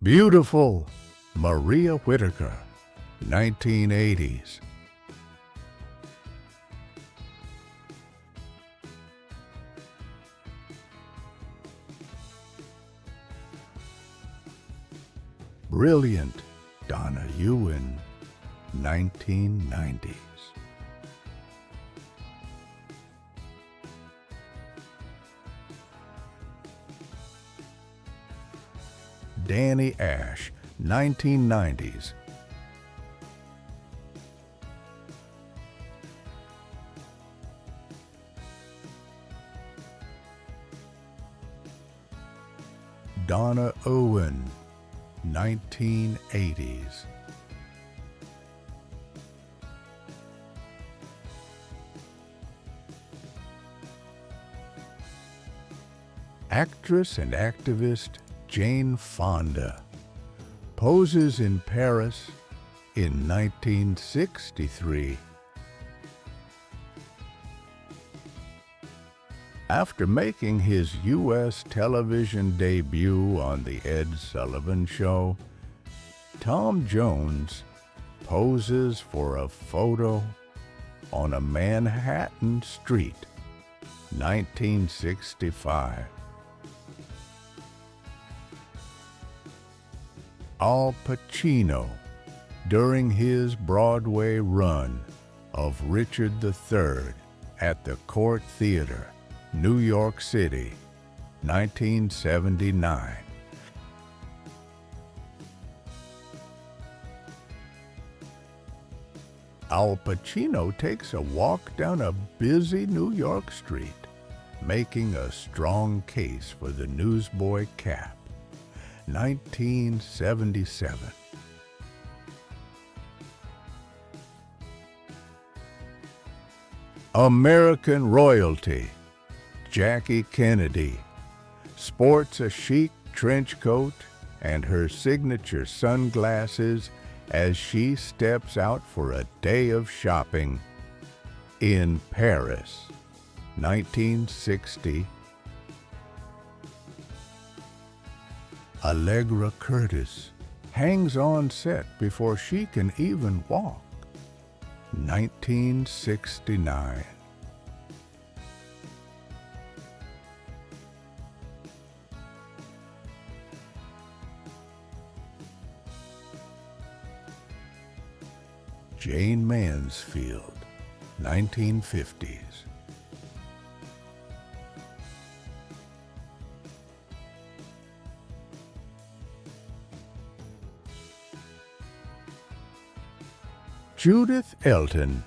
Beautiful Maria Whitaker, 1980s. Brilliant Donna Ewan, 1990s. Danny Ash, 1990s. Donna Owen, 1980s. Actress and activist Jane Fonda poses in Paris in 1963. After making his U.S. television debut on The Ed Sullivan Show, Tom Jones poses for a photo on a Manhattan street, 1965. Al Pacino during his Broadway run of Richard III at the Court Theater, New York City, 1979. Al Pacino takes a walk down a busy New York street, making a strong case for the newsboy cap, 1977. American royalty, Jackie Kennedy, sports a chic trench coat and her signature sunglasses as she steps out for a day of shopping in Paris, 1960. Allegra Curtis hangs on set before she can even walk, 1969. Jane Mansfield, 1950s. Judith Elton,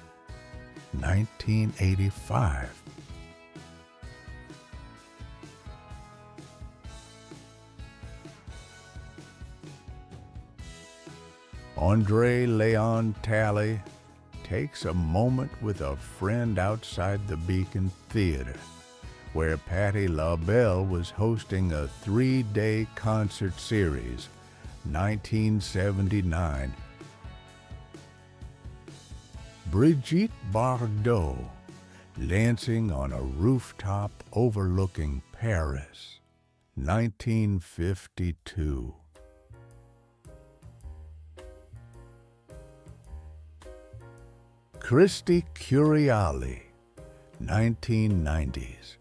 1985. Andre Leon Talley takes a moment with a friend outside the Beacon Theater, where Patti LaBelle was hosting a 3-day concert series, 1979. Brigitte Bardot dancing on a rooftop overlooking Paris, 1952. Christy Curiali, 1990s.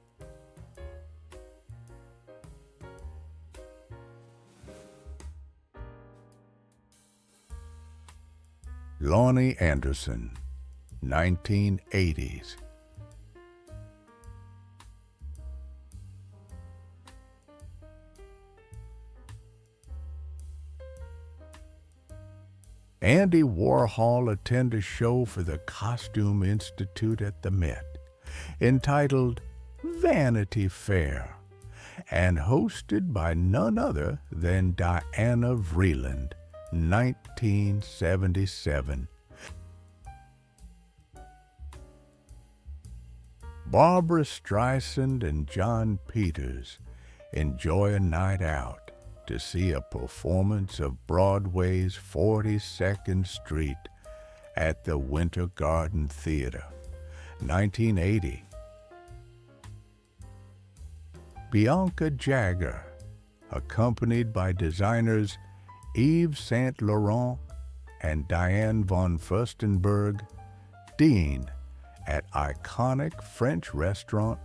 Lonnie Anderson, 1980s. Andy Warhol attended a show for the Costume Institute at the Met, entitled Vanity Fair, and hosted by none other than Diana Vreeland, 1977. Barbra Streisand and John Peters enjoy a night out to see a performance of Broadway's 42nd Street at the Winter Garden Theater, 1980. Bianca Jagger, accompanied by designers Yves Saint Laurent and Diane von Furstenberg, Dean at iconic French restaurant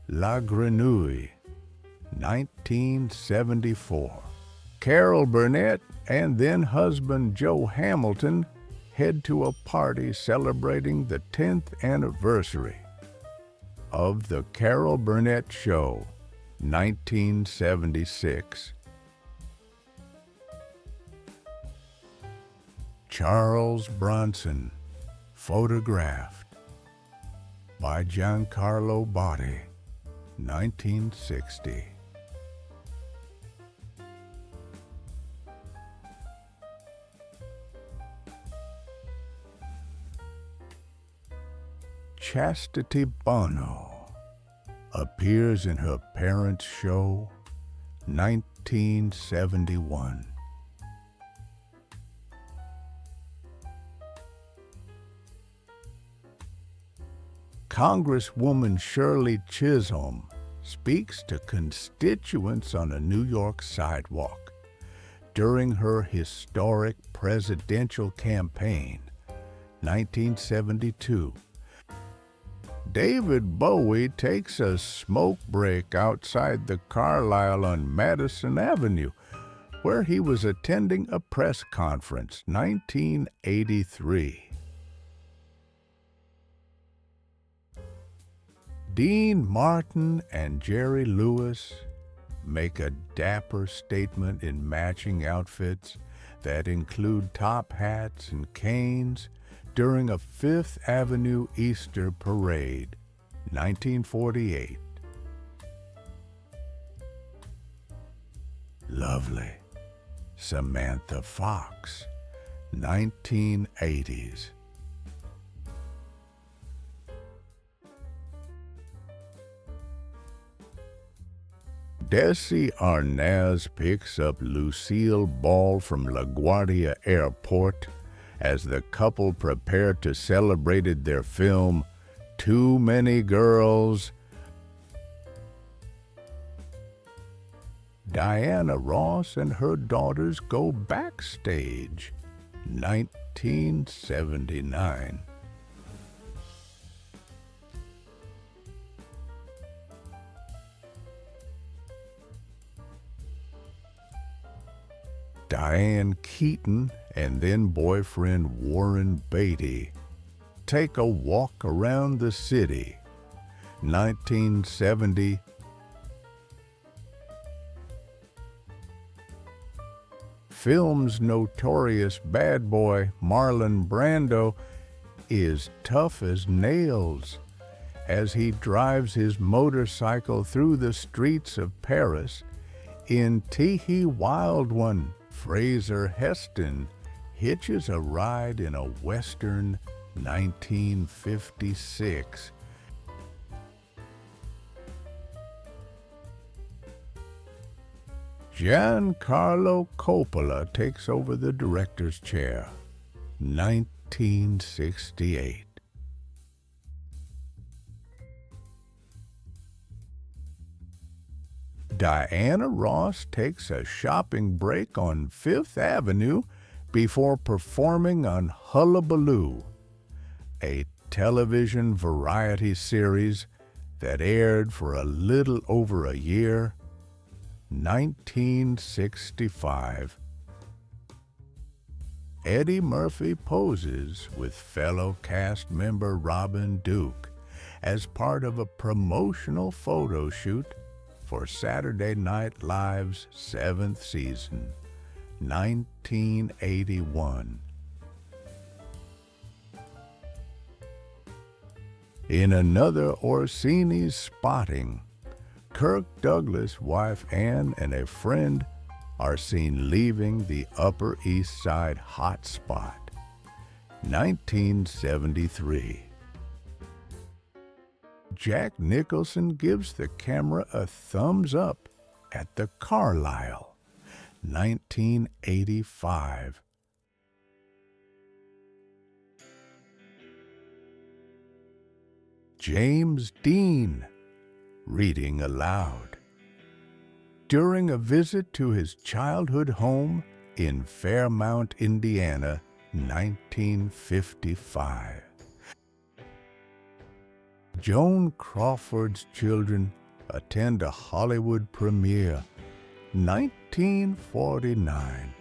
La Grenouille, 1974. Carol Burnett and then husband Joe Hamilton head to a party celebrating the 10th anniversary of The Carol Burnett Show, 1976. Charles Bronson, photographed by Giancarlo Botti, 1960. Chastity Bono appears in her parents' show, 1971. Congresswoman Shirley Chisholm speaks to constituents on a New York sidewalk during her historic presidential campaign, 1972. David Bowie takes a smoke break outside the Carlisle on Madison Avenue, where he was attending a press conference, 1983. Dean Martin and Jerry Lewis make a dapper statement in matching outfits that include top hats and canes during a Fifth Avenue Easter parade, 1948. Lovely Samantha Fox, 1980s. Desi Arnaz picks up Lucille Ball from LaGuardia Airport as the couple prepare to celebrate their film, Too Many Girls. Diana Ross and her daughters go backstage, 1979. Diane Keaton and then boyfriend Warren Beatty take a walk around the city, 1970. Film's notorious bad boy Marlon Brando is tough as nails as he drives his motorcycle through the streets of Paris. In Tee Wild One, Fraser Heston hitches a ride in a Western, 1956. Giancarlo Coppola takes over the director's chair, 1968. Diana Ross takes a shopping break on Fifth Avenue before performing on Hullabaloo, a television variety series that aired for a little over a year, 1965. Eddie Murphy poses with fellow cast member Robin Duke as part of a promotional photo shoot for Saturday Night Live's 7th season, 1981. In another Orsini's spotting, Kirk Douglas' wife Ann and a friend are seen leaving the Upper East Side hotspot, 1973. Jack Nicholson gives the camera a thumbs up at the Carlisle, 1985. James Dean reading aloud. During a visit to his childhood home, in Fairmount, Indiana, 1955. Joan Crawford's Children attend a Hollywood premiere, 1949.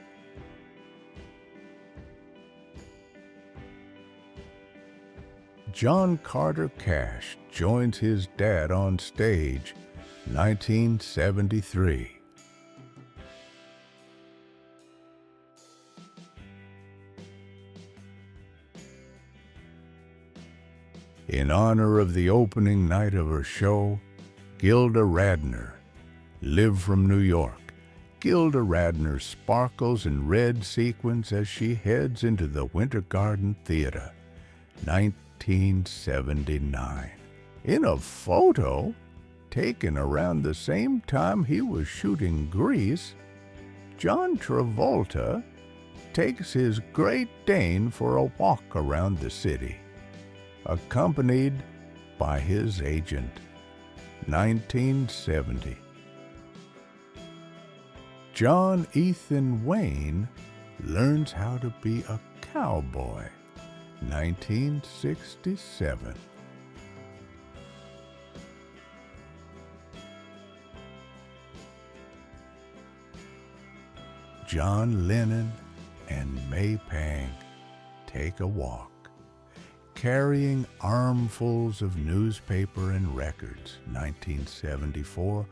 John Carter Cash joins his dad on stage, 1973. In honor of the opening night of her show, Gilda Radner, Live from New York. Gilda Radner sparkles in red sequins as she heads into the Winter Garden Theater, 1979. In a photo taken around the same time he was shooting Grease, John Travolta takes his Great Dane for a walk around the city, accompanied by his agent, 1970. John Ethan Wayne learns how to be a cowboy, 1967. John Lennon and May Pang take a walk, carrying armfuls of newspaper and records, 1974.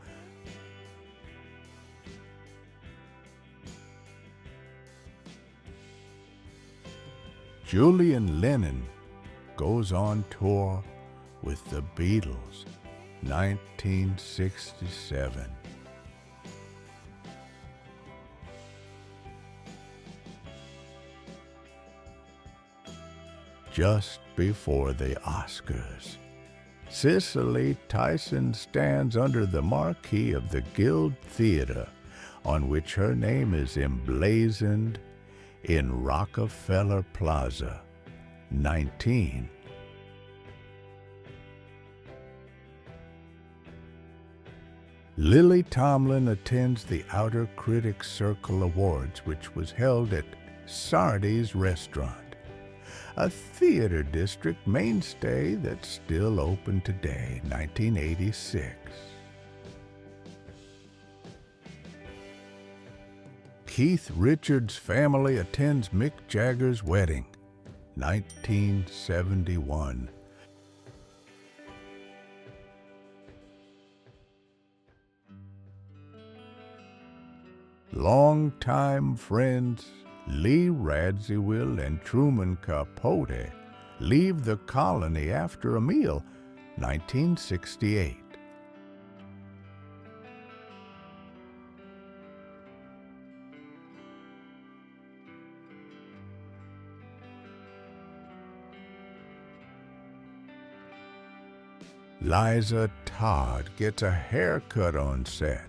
Julian Lennon goes on tour with the Beatles, 1967. Just before the Oscars, Cicely Tyson stands under the marquee of the Guild Theater, on which her name is emblazoned in Rockefeller Plaza, 19. Lily Tomlin attends the Outer Critics Circle Awards, which was held at Sardi's Restaurant, a theater district mainstay that's still open today, 1986. Keith Richards' family attends Mick Jagger's wedding, 1971. Longtime friends Lee Radziwill and Truman Capote leave the colony after a meal, 1968. Liza Todd gets a haircut on set,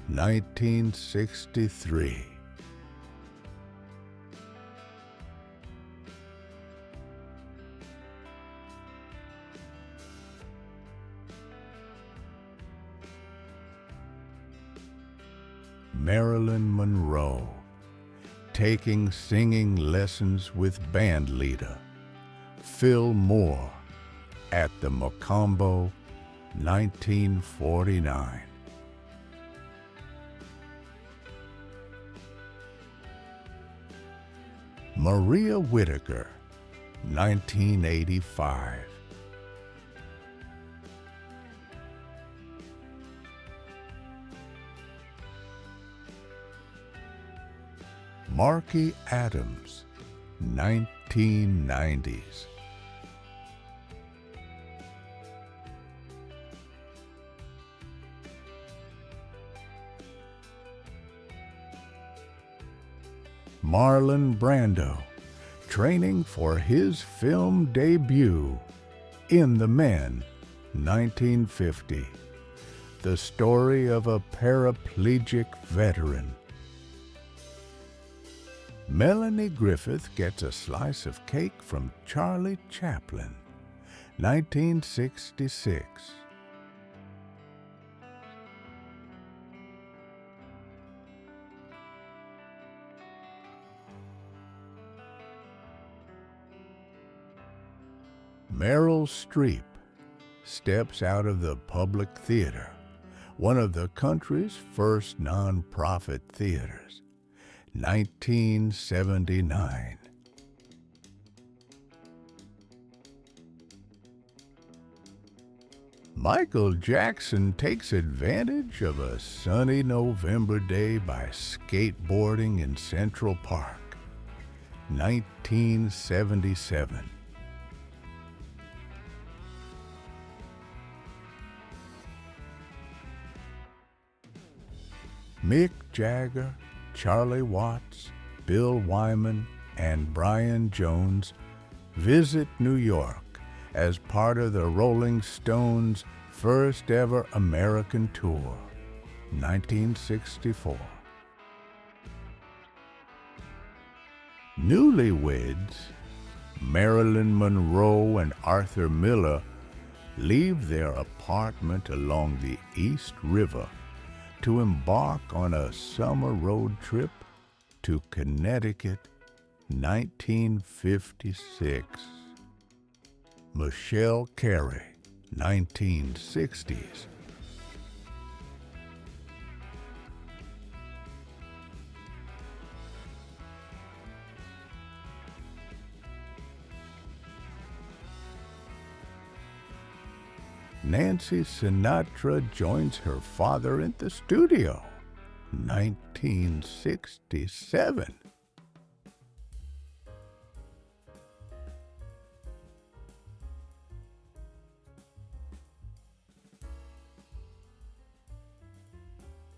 1963. Marilyn Monroe taking singing lessons with band leader Phil Moore at the Mocambo, 1949. Maria Whittaker, 1985. Marky Adams, 1990s. Marlon Brando, training for his film debut, In the Men, 1950. The story of a paraplegic veteran. Melanie Griffith gets a slice of cake from Charlie Chaplin, 1966. Meryl Streep steps out of the Public Theater, one of the country's first nonprofit theaters, 1979. Michael Jackson takes advantage of a sunny November day by skateboarding in Central Park, 1977. Mick Jagger, Charlie Watts, Bill Wyman, and Brian Jones visit New York as part of the Rolling Stones' first ever American tour, 1964. Newlyweds, Marilyn Monroe and Arthur Miller leave their apartment along the East River to embark on a summer road trip to Connecticut, 1956. Michelle Carey, 1960s. Nancy Sinatra joins her father in the studio, 1967.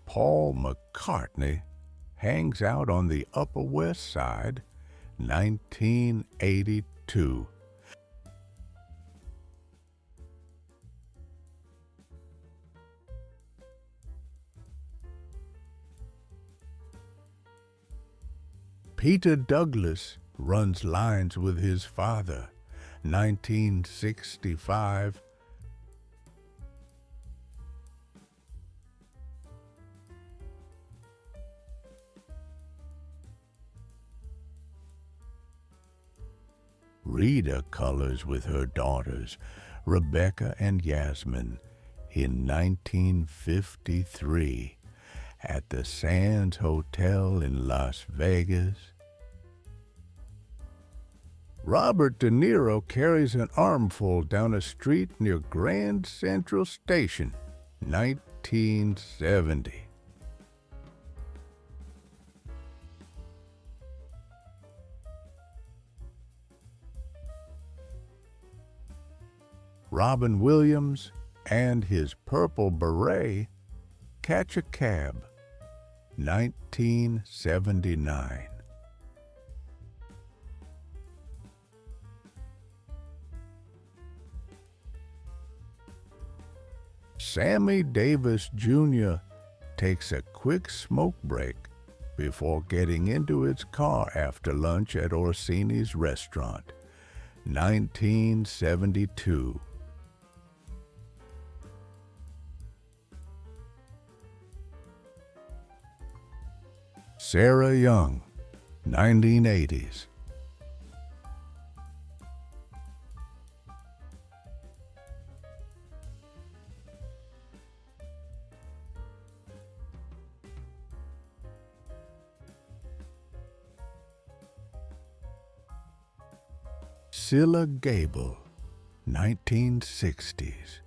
Paul McCartney hangs out on the Upper West Side, 1982. Peter Douglas runs lines with his father, 1965. Rita colors with her daughters, Rebecca and Yasmin, in 1953 at the Sands Hotel in Las Vegas. Robert De Niro carries an armful down a street near Grand Central Station, 1970. Robin Williams and his Purple Beret catch a cab, 1979. Sammy Davis Jr. takes a quick smoke break before getting into his car after lunch at Orsini's restaurant, 1972. Sarah Young, 1980s. Scylla Gable, 1960s.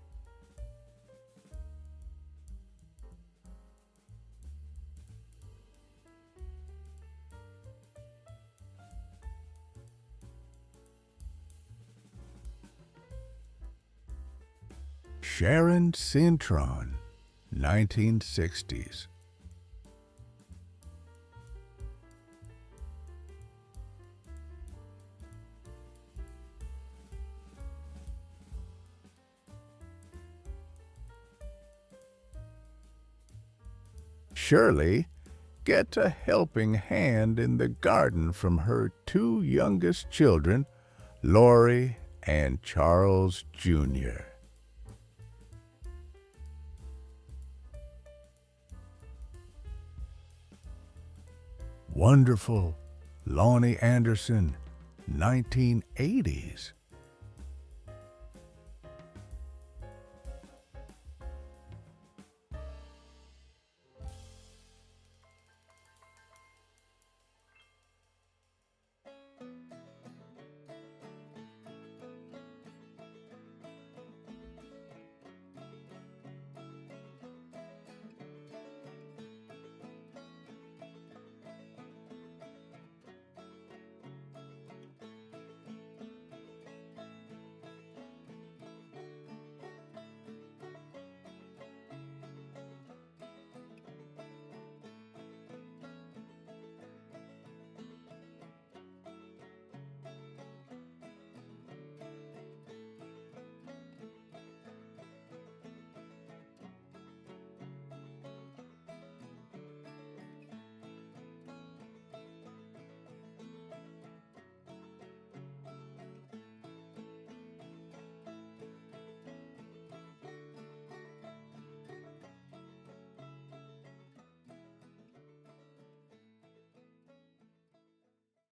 Sharon Cintron, 1960s. Shirley gets a helping hand in the garden from her two youngest children, Lori and Charles Jr. Wonderful, Lonnie Anderson, 1980s.